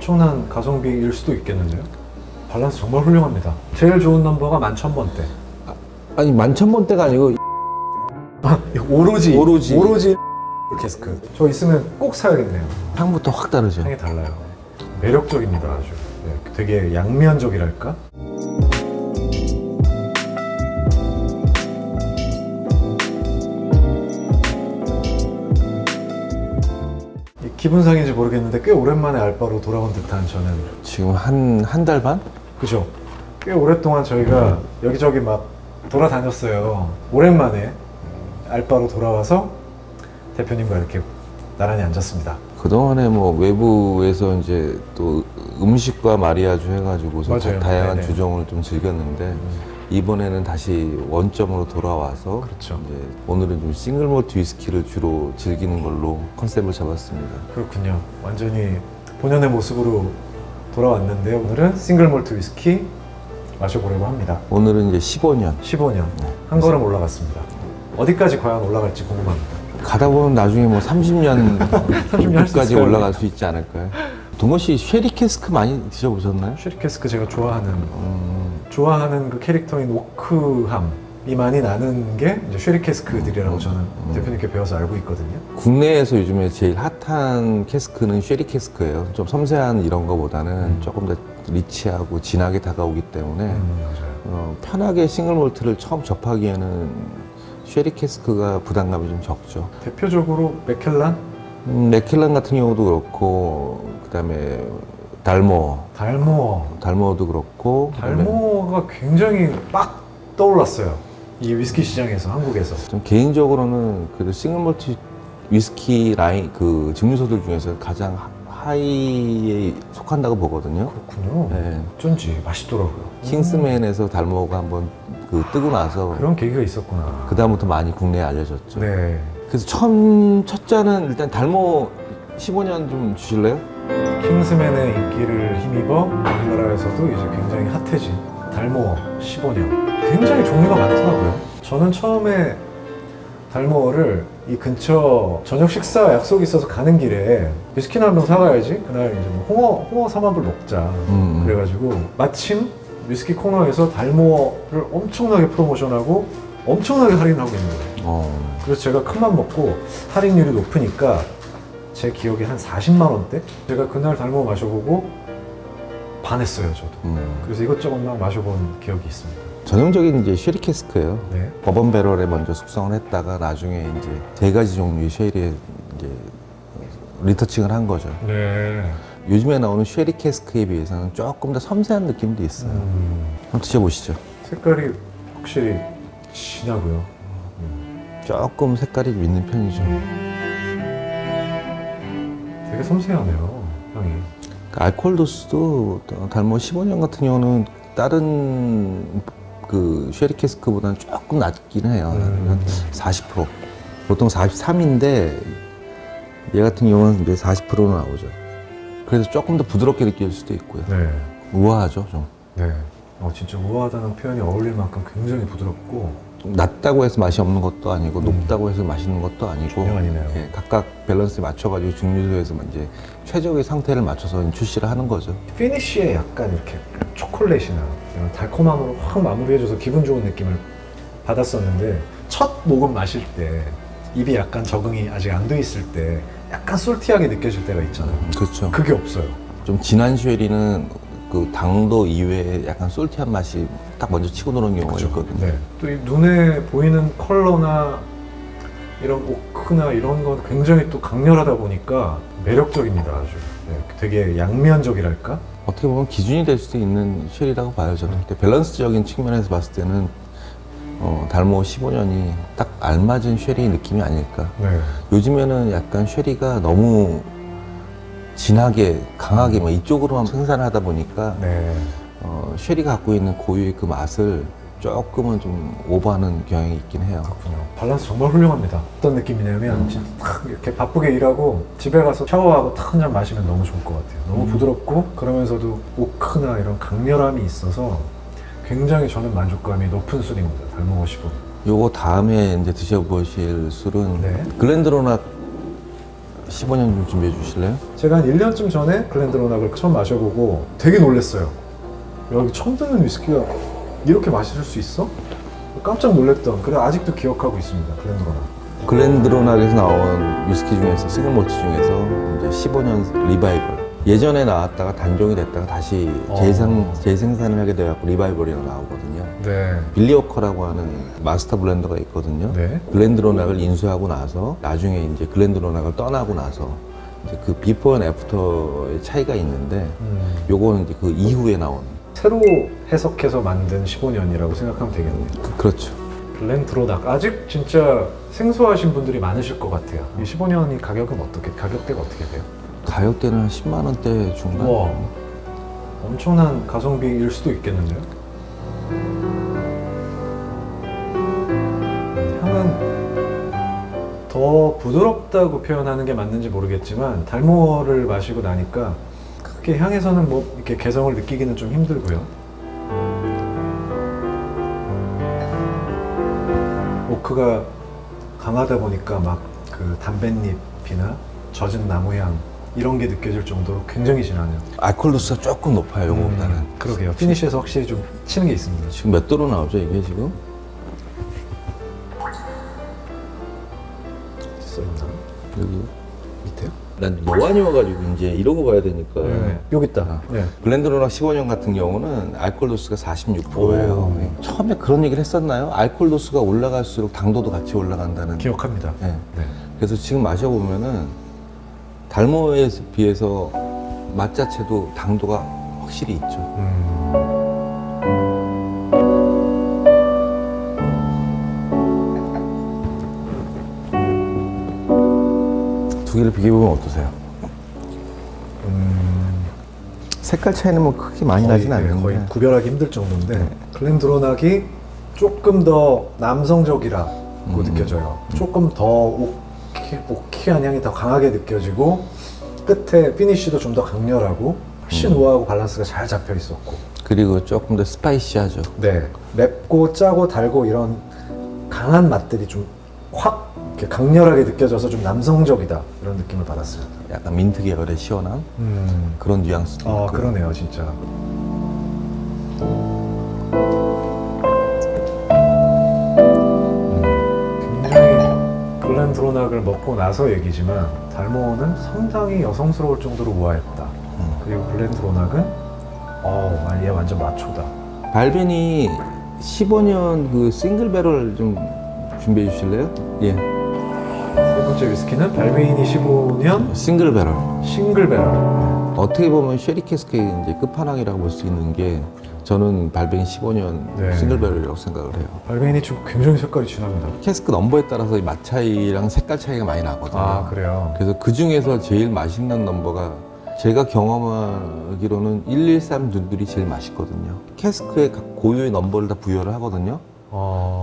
엄청난 가성비일 수도 있겠는데요. 밸런스 정말 훌륭합니다. 제일 좋은 넘버가 11,000번대. 아니 11,000번대가 아니고 오로지 캐스크. 저 있으면 꼭 사야겠네요. 향부터 확 다르죠. 향이 달라요. 매력적입니다. 아주. 네, 되게 양면적이랄까? 기분상인지 모르겠는데 꽤 오랜만에 알바로 돌아온 듯한 저는. 지금 한 달 반? 그죠? 꽤 오랫동안 저희가 여기저기 막 돌아다녔어요. 오랜만에 알바로 돌아와서 대표님과 이렇게 나란히 앉았습니다. 그동안에 뭐 외부에서 이제 또 음식과 마리아주 해가지고 다양한 네네. 주종을 좀 즐겼는데 이번에는 다시 원점으로 돌아와서 그렇죠. 이제 오늘은 좀 싱글 몰트 위스키를 주로 즐기는 걸로 컨셉을 잡았습니다. 그렇군요. 완전히 본연의 모습으로 돌아왔는데 오늘은 싱글 몰트 위스키 마셔보려고 합니다. 오늘은 이제 15년. 15년. 한 걸음 올라갔습니다. 어디까지 과연 올라갈지 궁금합니다. 가다 보면 나중에 뭐 30년까지 올라갈 수 있지 않을까요? 동건 씨 쉐리 캐스크 많이 드셔보셨나요? 쉐리 캐스크 제가 좋아하는 그 캐릭터인 오크함이 많이 나는 게 이제 쉐리 캐스크들이라고 저는 대표님께 배워서 알고 있거든요. 국내에서 요즘에 제일 핫한 캐스크는 쉐리 캐스크예요. 좀 섬세한 이런 거보다는 조금 더 리치하고 진하게 다가오기 때문에 편하게 싱글 몰트를 처음 접하기에는 쉐리 캐스크가 부담감이 좀 적죠. 대표적으로 맥켈란? 맥켈란 같은 경우도 그렇고 그다음에 달모어도 그렇고 달모어가 굉장히 막 떠올랐어요. 이 위스키 시장에서, 한국에서. 좀 개인적으로는 그 싱글 몰트 위스키 라인 그 증류소들 중에서 가장 하이에 속한다고 보거든요. 그렇군요. 네. 어쩐지 맛있더라고요. 킹스맨에서 달모어가 한번 그 뜨고 나서 그런 계기가 있었구나. 그 다음부터 많이 국내에 알려졌죠. 네. 그래서 첫 잔은 일단 달모 15년 좀 주실래요? 킹스맨의 인기를 힘입어 우리나라에서도 이제 굉장히 핫해진 달모어 15년. 굉장히 종류가 많더라고요. 저는 처음에 달모어를 이 근처 저녁 식사 약속이 있어서 가는 길에 위스키나 한 병 사가야지. 그날 이제 뭐 홍어 삼합을 먹자. 그래가지고 마침 위스키 코너에서 달모어를 엄청나게 프로모션하고 엄청나게 할인하고 있는 거예요. 그래서 제가 큰맘 먹고 할인율이 높으니까 제 기억에 한 40만 원대? 제가 그날 달모어 마셔보고 반했어요, 저도. 그래서 이것저것 막 마셔본 기억이 있습니다. 전형적인 이제 쉐리 캐스크예요. 네. 버번 배럴에 먼저 숙성을 했다가 나중에 이제 3가지 종류의 쉐리에 이제 리터칭을 한 거죠. 네. 요즘에 나오는 쉐리 캐스크에 비해서는 조금 더 섬세한 느낌도 있어요. 한번 드셔보시죠. 색깔이 확실히 진하고요. 조금 색깔이 좀 있는 편이죠. 되게 섬세하네요, 향이. 알코올 도수도 달모 15년 같은 경우는 다른 그 쉐리 캐스크보다는 조금 낮긴 해요. 한 40%. 보통 43인데 얘 같은 경우는 이제 40%는 나오죠. 그래서 조금 더 부드럽게 느낄 수도 있고요. 네. 우아하죠, 좀. 네. 진짜 우아하다는 표현이 어울릴 만큼 굉장히 부드럽고. 낮다고 해서 맛이 없는 것도 아니고 높다고 해서 맛있는 것도 아니고. 아니네요. 예, 각각 밸런스에 맞춰가지고 증류소에서 이제 최적의 상태를 맞춰서 출시를 하는 거죠. 피니쉬에 약간 이렇게 초콜릿이나 이런 달콤함으로 확 마무리해줘서 기분 좋은 느낌을 받았었는데 첫 모금 마실 때 입이 약간 적응이 아직 안 돼 있을 때 약간 솔티하게 느껴질 때가 있잖아요. 그렇죠. 그게 없어요. 좀 진한 쉐리는 그 당도 이외에 약간 솔티한 맛이 딱 먼저 치고 들어오는 경우가 있거든요. 네. 또 이 눈에 보이는 컬러나 이런 오크나 이런 건 굉장히 또 강렬하다 보니까 매력적입니다, 아주. 네. 되게 양면적이랄까? 어떻게 보면 기준이 될 수도 있는 쉐리라고 봐요, 저는. 밸런스적인 측면에서 봤을 때는 달모 15년이 딱 알맞은 쉐리 느낌이 아닐까. 네. 요즘에는 약간 쉐리가 너무 진하게, 강하게 막 이쪽으로만 생산을 하다 보니까 네. 쉐리가 갖고 있는 고유의 그 맛을 조금은 좀 오버하는 경향이 있긴 해요. 그렇군요. 밸런스 정말 훌륭합니다. 어떤 느낌이냐면 진짜 탁 이렇게 바쁘게 일하고 집에 가서 샤워하고 탁 한 잔 마시면 너무 좋을 것 같아요. 너무 부드럽고 그러면서도 오크나 이런 강렬함이 있어서 굉장히 저는 만족감이 높은 술입니다. 달모어 15. 요거 다음에 이제 드셔보실 술은 네. 글렌드로낙 15년 좀 준비해 주실래요? 제가 한 1년쯤 전에 글렌드로낙을 처음 마셔보고 되게 놀랐어요. 여기 처음 듣는 위스키가 이렇게 마실 수 있어? 깜짝 놀랐던, 그래 아직도 기억하고 있습니다. 글렌드로낙. 글렌드로낙에서 나온 위스키 중에서 싱글 몰트 중에서 이제 15년 리바이벌. 예전에 나왔다가 단종이 됐다가 다시 재생산을 하게 돼갖고 리바이벌이라고 나오거든요. 네. 빌리 워커라고 하는 마스터 블렌더가 있거든요. 네. 글렌드로낙을 인수하고 나서 나중에 이제 글렌드로낙을 떠나고 나서 이제 그 비포 앤 애프터의 차이가 있는데 요거는 이제 그 이후에 나온 새로 해석해서 만든 15년이라고 생각하면 되겠네요. 그렇죠. 글렌드로낙 아직 진짜 생소하신 분들이 많으실 것 같아요. 이 15년이 가격대가 어떻게 돼요? 가격대는 한 10만 원대 중반. 와, 엄청난 가성비일 수도 있겠는데요. 향은 더 부드럽다고 표현하는 게 맞는지 모르겠지만 달모어를 마시고 나니까 크게 향에서는 뭐 이렇게 개성을 느끼기는 좀 힘들고요. 오크가 강하다 보니까 막 그 담뱃잎이나 젖은 나무향 이런 게 느껴질 정도로 굉장히 진하네요. 알코올 도수가 조금 높아요, 요거보다는. 그러게요. 피니쉬에서 확실히 좀 치는 게 있습니다. 지금 몇 도로 나오죠, 이게 지금? 써있나? 여기. 밑에요? 난 노안이어가지고 이제 이러고 봐야 되니까. 네. 여기 있다. 네. 글렌드로낙 15년 같은 경우는 알코올 도수가 46%예요. 처음에 그런 얘기를 했었나요? 알코올 도수가 올라갈수록 당도도 같이 올라간다는. 기억합니다. 네. 네. 그래서 지금 마셔보면은 달모에 비해서 맛 자체도 당도가 확실히 있죠. 두 개를 비교해보면 어떠세요? 색깔 차이는 뭐 크게 많이 나진 않는데 거의 구별하기 힘들 정도인데 글렌드로낙이 조금 더 남성적이라고 느껴져요. 조금 더 오키한 향이 더 강하게 느껴지고 끝에 피니쉬도 좀 더 강렬하고 훨씬 우아하고 밸런스가 잘 잡혀 있었고 그리고 조금 더 스파이시하죠. 네, 맵고 짜고 달고 이런 강한 맛들이 좀 확 강렬하게 느껴져서 좀 남성적이다 이런 느낌을 받았습니다. 약간 민트 계열의 시원한 그런 뉘앙스도 있고. 그러네요 진짜. 굉장히 글렌드로낙을 먹고 나서 얘기지만 달모어는 상당히 여성스러울 정도로 우아했다. 그리고 글렌드로낙은 얘 완전 마초다. 발벤이 15년 그 싱글 배럴 좀 준비해 주실래요? 예. 세 번째 위스키는 발베인이 15년 싱글 배럴. 싱글 배럴. 어떻게 보면 쉐리 캐스크의 이제 끝판왕이라고 볼 수 있는 게 저는 발벤이 15년 네. 싱글 배럴이라고 생각을 해요. 발베인이 좀 굉장히 색깔이 진합니다. 캐스크 넘버에 따라서 이 맛 차이랑 색깔 차이가 많이 나거든요. 그래요? 그래서 그 중에서 제일 맛있는 넘버가 제가 경험하기로는 113 둘들이 제일 맛있거든요. 캐스크에 각 고유의 넘버를 다 부여를 하거든요.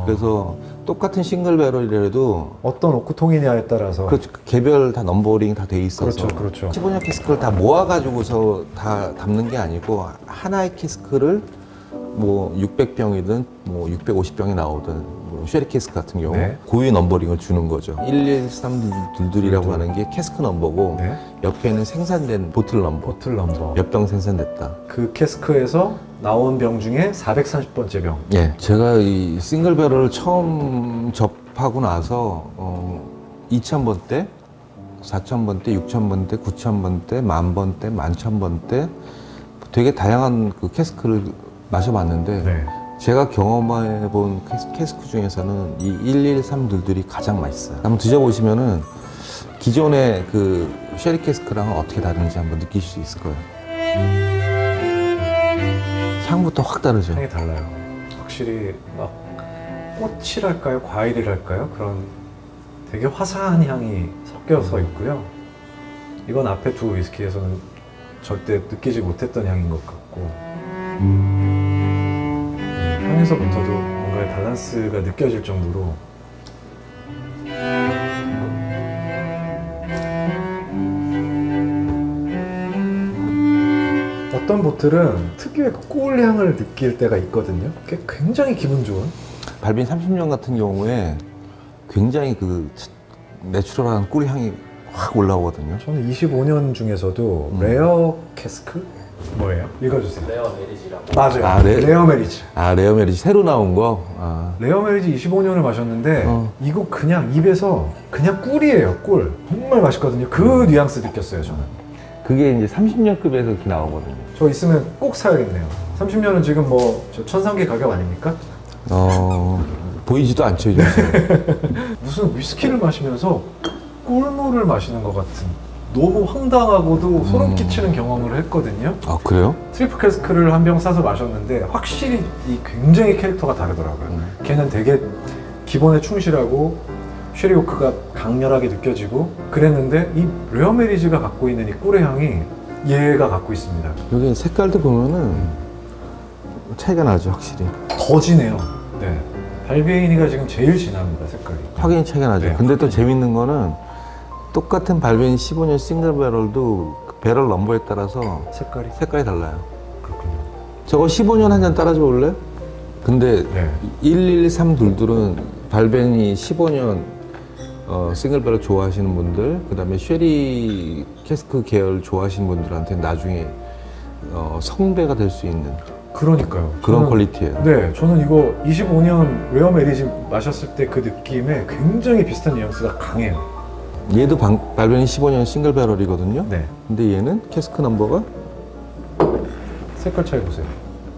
그래서 똑같은 싱글 배럴이라도 어떤 오크통이냐에 따라서 그렇죠. 개별 다 넘버링 다 돼 있어서 그렇죠. 15년 캐스크를 다 모아가지고서 다 담는 게 아니고 하나의 캐스크를 뭐 600병이든 뭐 650병이 나오든 뭐 쉐리 캐스크 같은 경우 네. 고유 넘버링을 주는 거죠. 113 둘둘이라고 하는 게 캐스크 넘버고 네. 옆에는 생산된 보틀 넘버. 보틀 넘버. 몇 병 생산됐다. 그 캐스크에서 나온 병 중에 430번째 병. 예, 제가 이 싱글 배럴을 처음 접하고 나서 2,000번대, 4,000번대, 6,000번대, 9,000번대, 10,000번대, 11,000번대 되게 다양한 그 캐스크를 마셔봤는데 네. 제가 경험해본 캐스크 중에서는 이 113 둘들이 가장 맛있어요. 한번 드셔보시면은 기존의 그 쉐리 캐스크랑은 어떻게 다른지 한번 느끼실 수 있을 거예요. 향부터 확 다르죠. 향이 달라요. 확실히 막 꽃이랄까요? 과일이랄까요? 그런 되게 화사한 향이 섞여서 있고요. 이건 앞에 두 위스키에서는 절대 느끼지 못했던 향인 것 같고 향에서부터도 뭔가의 밸런스가 느껴질 정도로 어떤 보틀은 특유의 그 꿀향을 느낄 때가 있거든요. 그게 굉장히 기분 좋은. 발빈 30년 같은 경우에 굉장히 그 내추럴한 꿀향이 확 올라오거든요. 저는 25년 중에서도 레어 캐스크? 뭐예요? 읽어주세요. 레어 메리지라고. 맞아요. 아, 레어 메리지. 아, 레어 메리지 새로 나온 거? 아. 레어 메리지 25년을 마셨는데 이거 그냥 입에서 그냥 꿀이에요. 꿀. 정말 맛있거든요. 그 뉘앙스 느꼈어요, 저는. 그게 이제 30년급에서 이렇게 나오거든요. 저 있으면 꼭 사야겠네요. 30년은 지금 뭐 저 천상계 가격 아닙니까? 보이지도 않죠, 요즘. 무슨 위스키를 마시면서 꿀물을 마시는 것 같은 너무 황당하고도 소름 끼치는 경험을 했거든요. 아, 그래요? 트리플 캐스크를 한 병 사서 마셨는데 확실히 이 굉장히 캐릭터가 다르더라고요. 걔는 되게 기본에 충실하고 쉐리오크가 강렬하게 느껴지고 그랬는데 이 레어 메리지가 갖고 있는 이 꿀의 향이 얘가 갖고 있습니다. 여기 색깔도 보면은 차이가 나죠, 확실히. 더 진해요. 네. 발베이니가 지금 제일 진합니다, 색깔이. 확연히 차이가 나죠. 네, 근데 또 재밌는 거는 똑같은 발베니 15년 싱글 배럴도 그 배럴 넘버에 따라서 색깔이 달라요. 그렇군요. 저거 15년 한 잔 따라줘 볼래? 근데 네. 113둘둘은 발베니 15년 싱글 배럴 좋아하시는 분들, 그 다음에 쉐리 캐스크 계열 좋아하시는 분들한테 나중에 성배가 될 수 있는 그러니까요. 그런 저는- 퀄리티예요. 네, 저는 이거 25년 레어 메리지 마셨을 때 그 느낌에 굉장히 비슷한 뉘앙스가 강해요. 얘도 발베니 15년 싱글 배럴이거든요. 네. 근데 얘는 캐스크 넘버가 색깔 차이 보세요.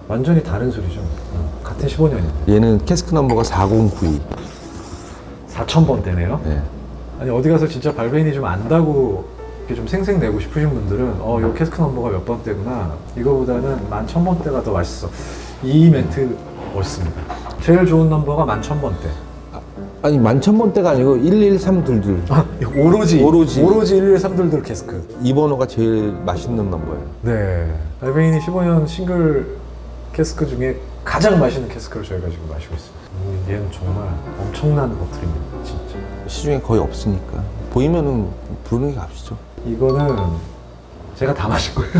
완전히 다른 소리죠. 같은 15년인데. 얘는 캐스크 넘버가 4092. 4000번대네요. 네. 아니 어디 가서 진짜 발베인이 좀 안다고 이렇게 좀 생생내고 싶으신 분들은 요 캐스크 넘버가 몇 번대구나. 이거보다는 11,000번대가 더 맛있어. 이 멘트 멋있습니다. 제일 좋은 넘버가 11,000번대. 아니 11,000번대가 아니고 11322. 오로지 오로지. 11322 캐스크. 이 번호가 제일 맛있는 넘버예요. 네. 발베인이 15년 싱글 캐스크 중에 가장 맛있는 캐스크를 저희가 지금 마시고 있습니다. 얘는 정말 엄청난 버틀입니다, 진짜. 시중에 거의 없으니까 보이면은 부르는 게 값이죠. 이거는 제가 다 마실 거예요.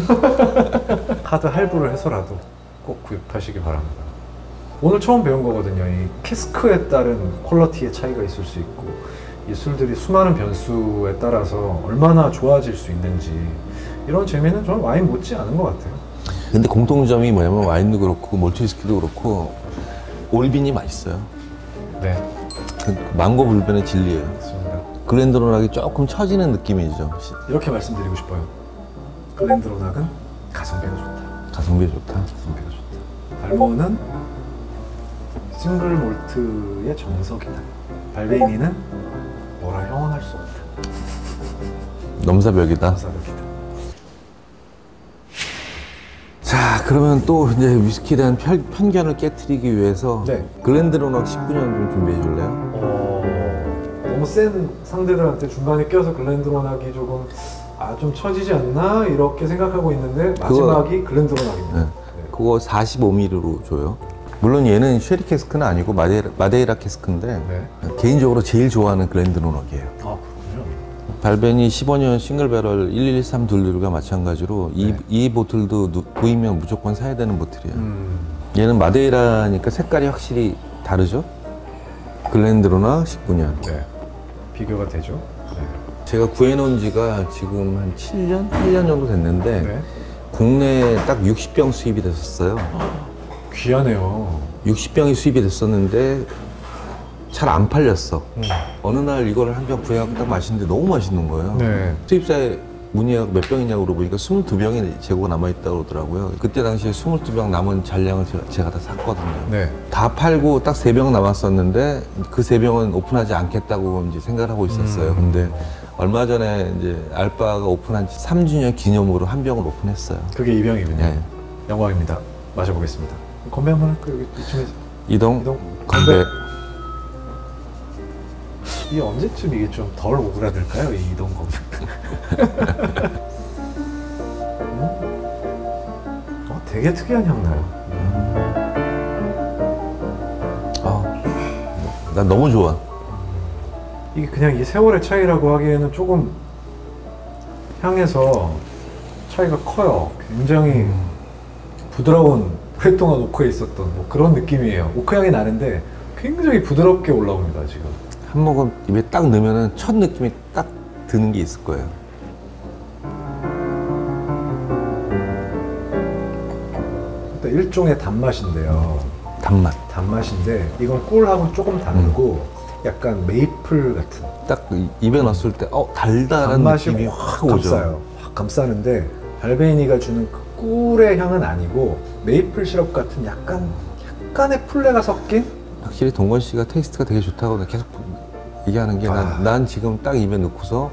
카드 할부를 해서라도 꼭 구입하시기 바랍니다. 오늘 처음 배운 거거든요. 이 캐스크에 따른 퀄리티의 차이가 있을 수 있고 이 술들이 수많은 변수에 따라서 얼마나 좋아질 수 있는지 이런 재미는 저는 와인 못지 않은 것 같아요. 근데 공통점이 뭐냐면 와인도 그렇고 몰트 위스키도 그렇고 올빈이 맛있어요. 네, 그 망고 불변의 진리예요. 맞습니다. 글렌드론하기 조금 처지는 느낌이죠. 이렇게 말씀드리고 싶어요. 글렌드로낙은 가성비가 좋다. 가성비 좋다. 가성비가 좋다. 발모는 싱글 몰트의 정석이다. 발베이니는 뭐라 형언할 수 없다. 넘사벽이다. 감사합니다. 자, 그러면 또 이제 위스키에 대한 편견을 깨트리기 위해서 네. 글렌드론하기 19년 좀 준비해 줄래요? 너무 센 상대들한테 중간에 껴서 글렌드로낙이 조금 좀 처지지 않나 이렇게 생각하고 있는데 마지막이 글렌드로낙입니다. 네. 그거 45ml로 줘요. 물론 얘는 쉐리 캐스크는 아니고 마데이라 캐스크인데 네. 개인적으로 제일 좋아하는 글렌드론하기예요. 그렇군요. 발베니 15년 싱글 배럴 11322가 마찬가지로 네. 이 보틀도 보이면 무조건 사야 되는 보틀이에요. 얘는 마데이라니까 색깔이 확실히 다르죠? 글렌드로낙 19년. 네. 비교가 되죠. 네. 제가 구해놓은 지가 지금 한 7년? 8년 정도 됐는데 네. 국내에 딱 60병 수입이 됐었어요. 귀하네요. 60병이 수입이 됐었는데 잘 안 팔렸어. 어느 날 이걸 한 병 구해갖고 딱 마시는데 너무 맛있는 거예요. 네. 수입사에 문의하고 몇 병이냐고 물어보니까 22병이 재고가 남아있다고 그러더라고요. 그때 당시에 22병 남은 잔량을 제가 다 샀거든요. 네. 다 팔고 딱 3병 남았었는데 그 3병은 오픈하지 않겠다고 이제 생각을 하고 있었어요. 근데 얼마 전에 이제 알바가 오픈한 지 3주년 기념으로 한 병을 오픈했어요. 그게 이 병이군요. 네. 영광입니다. 마셔보겠습니다. 건배 한번 할까요? 여기 이쯤에서. 이동, 이동. 건배. 이게 언제쯤 이게 좀 덜 오그라들까요? 이 이동 건배. 되게 특이한 향 나요. 난 너무 좋아. 이게 그냥 이 세월의 차이라고 하기에는 조금 향에서 차이가 커요. 굉장히 부드러운 오랫동안 오크에 있었던 뭐 그런 느낌이에요. 오크 향이 나는데 굉장히 부드럽게 올라옵니다, 지금. 한 모금 입에 딱 넣으면은 첫 느낌이 딱 드는 게 있을 거예요. 일단 일종의 단맛인데요. 단맛. 단맛인데 이건 꿀하고 조금 다르고 약간 메이플 같은 딱 입에 넣었을 때 달달한 단맛이 느낌이 확 확 오죠. 감싸요. 확 감싸는데 발베니가 주는 그 꿀의 향은 아니고 메이플 시럽 같은 약간의 풀레가 섞인. 확실히 동건 씨가 테이스트가 되게 좋다고 계속 얘기하는 게 난 지금 딱 입에 넣고서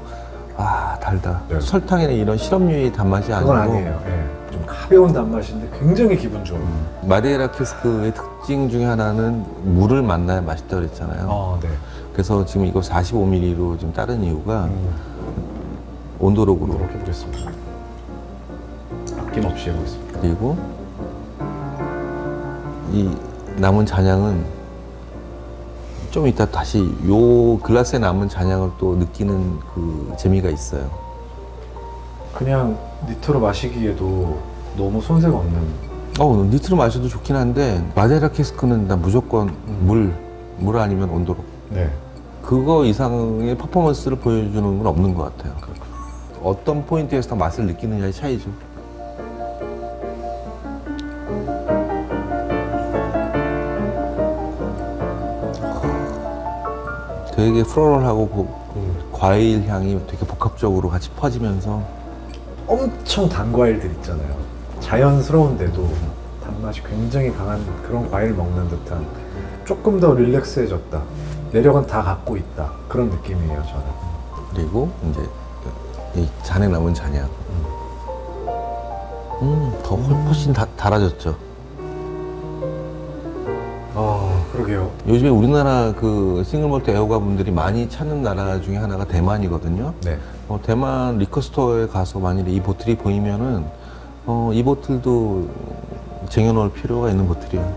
달다. 네. 설탕이나 이런 시럽류의 단맛이 아니고 그건 아니에요. 예. 좀 가벼운 단맛인데 굉장히 기분 좋은. 마데이라 캐스크의 특징 중에 하나는 물을 만나야 맛있다고 그랬잖아요. 네. 그래서 지금 이거 45ml로 지금 따른 이유가 온도록으로 이렇게 해보겠습니다. 아낌없이 해보겠습니다. 그리고 이 남은 잔향은 좀 이따 다시 요 글라스에 남은 잔향을 또 느끼는 그 재미가 있어요. 그냥 니트로 마시기에도 너무 손색 없는. 니트로 마셔도 좋긴 한데 마데이라 캐스크는 난 무조건 물 아니면 온도록. 네. 그거 이상의 퍼포먼스를 보여주는 건 없는 것 같아요. 어떤 포인트에서 더 맛을 느끼느냐의 차이죠. 되게 플로럴하고 과일 향이 되게 복합적으로 같이 퍼지면서 엄청 단 과일들 있잖아요. 자연스러운데도 단맛이 굉장히 강한 그런 과일을 먹는 듯한, 조금 더 릴렉스해졌다, 매력은 다 갖고 있다, 그런 느낌이에요 저는. 그리고 이제 이 잔에 남은 잔향 더 훨씬 달아졌죠. 그러게요. 요즘에 우리나라 그 싱글몰트 애호가 분들이 많이 찾는 나라 중에 하나가 대만이거든요. 네. 대만 리커스토어에 가서 만일에 이 보틀이 보이면은 이 보틀도 쟁여놓을 필요가 있는 보틀이에요.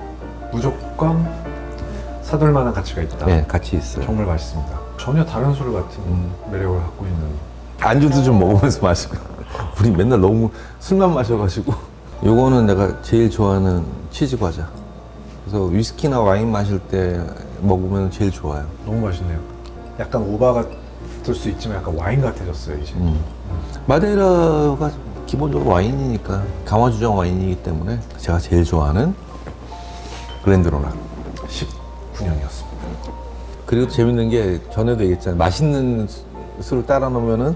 무조건 사둘 만한 가치가 있다. 네, 같이 있어요. 정말 맛있습니다. 전혀 다른 술 같은 매력을 갖고 있는. 안주도 좀 먹으면서 마시고. 우리 맨날 너무 술만 마셔가지고. 요거는 내가 제일 좋아하는 치즈 과자. 그래서 위스키나 와인 마실 때 먹으면 제일 좋아요. 너무 맛있네요. 약간 오바 같을 수 있지만 약간 와인 같아졌어요 이제. 마데이라가 기본적으로 와인이니까 강화주정 와인이기 때문에 제가 제일 좋아하는 글렌드로낙 19년이었습니다. 그리고 재밌는 게 전에도 얘기했잖아요. 맛있는 술을 따라 놓으면은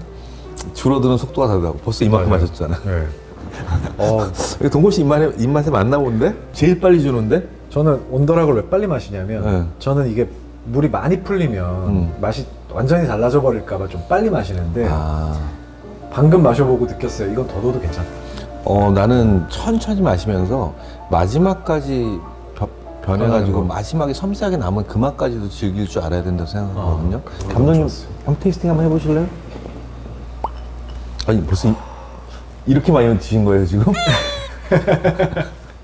줄어드는 속도가 다르다고. 벌써 이만큼 맞아요. 마셨잖아. 네. 동건 씨 입맛에 맞나 본데? 제일 빨리 주는데? 저는 온더락을 왜 빨리 마시냐면 네. 저는 이게 물이 많이 풀리면 맛이 완전히 달라져 버릴까 봐 좀 빨리 마시는데 방금 마셔보고 느꼈어요. 이건 더 넣어도 괜찮다. 나는 천천히 마시면서 마지막까지 변해가지고 마지막에 섬세하게 남은 그 맛까지도 즐길 줄 알아야 된다고 생각하거든요. 감독님, 한번 테이스팅 한번 해보실래요? 아니 벌써 이렇게 많이 드신 거예요 지금?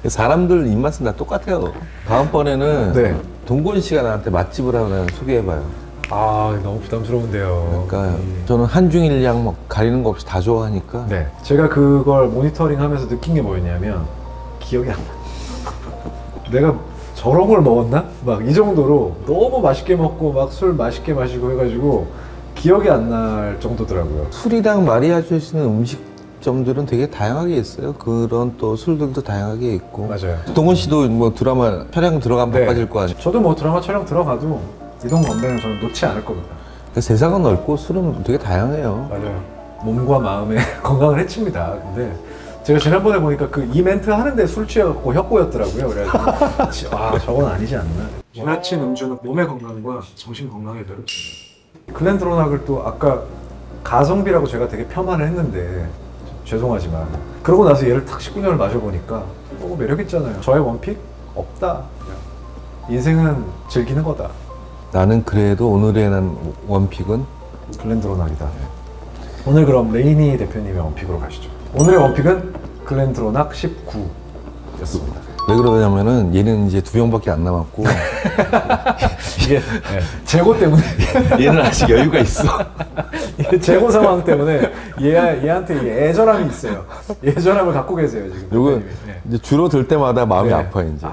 사람들 입맛은 다 똑같아요. 다음번에는 네. 동건 씨가 나한테 맛집을 하나 소개해봐요. 너무 부담스러운데요. 그러니까 저는 한중일양 뭐 가리는 거 없이 다 좋아하니까. 네, 제가 그걸 모니터링하면서 느낀 게 뭐였냐면 기억이 안 나. 내가 저런 걸 먹었나? 막 이 정도로 너무 맛있게 먹고 막 술 맛있게 마시고 해가지고 기억이 안 날 정도더라고요. 술이랑 마리아주 할 수 있는 음식점들은 되게 다양하게 있어요. 그런 또 술들도 다양하게 있고. 맞아요. 동건 씨도 뭐 드라마 촬영 들어가면 바빠질 거 아니에요. 저도 뭐 드라마 촬영 들어가도 이동 건배는 저는 놓지 않을 겁니다. 그러니까 세상은 넓고 술은 되게 다양해요. 맞아요. 몸과 마음의 건강을 해칩니다. 근데 제가 지난번에 보니까 그 이 멘트 하는데 술 취해갖고 혀 꼬였더라고요. 그래가지고 저건 아니지 않나. 지나친 음주는 몸의 건강과 정신 건강에 배로 글렌드로낙을 또 아까 가성비라고 제가 되게 폄하를 했는데 죄송하지만 그러고 나서 얘를 탁 19년을 마셔보니까 매력 있잖아요. 저의 원픽? 없다. 그냥. 인생은 즐기는 거다. 나는 그래도 오늘의 난 원픽은 글렌드로낙이다. 오늘 그럼 레이니 대표님의 원픽으로 가시죠. 오늘의 원픽은 글렌드로낙 19였습니다. 왜 그러냐면은 얘는 이제 2병밖에 안 남았고 이게 재고 때문에 얘는 아직 여유가 있어. 이게 재고 상황 때문에 얘한테 애절함이 있어요. 애절함을 갖고 계세요 지금. 요거 대표님이. 이제 줄어들 때마다 마음이 네. 아파요 이제.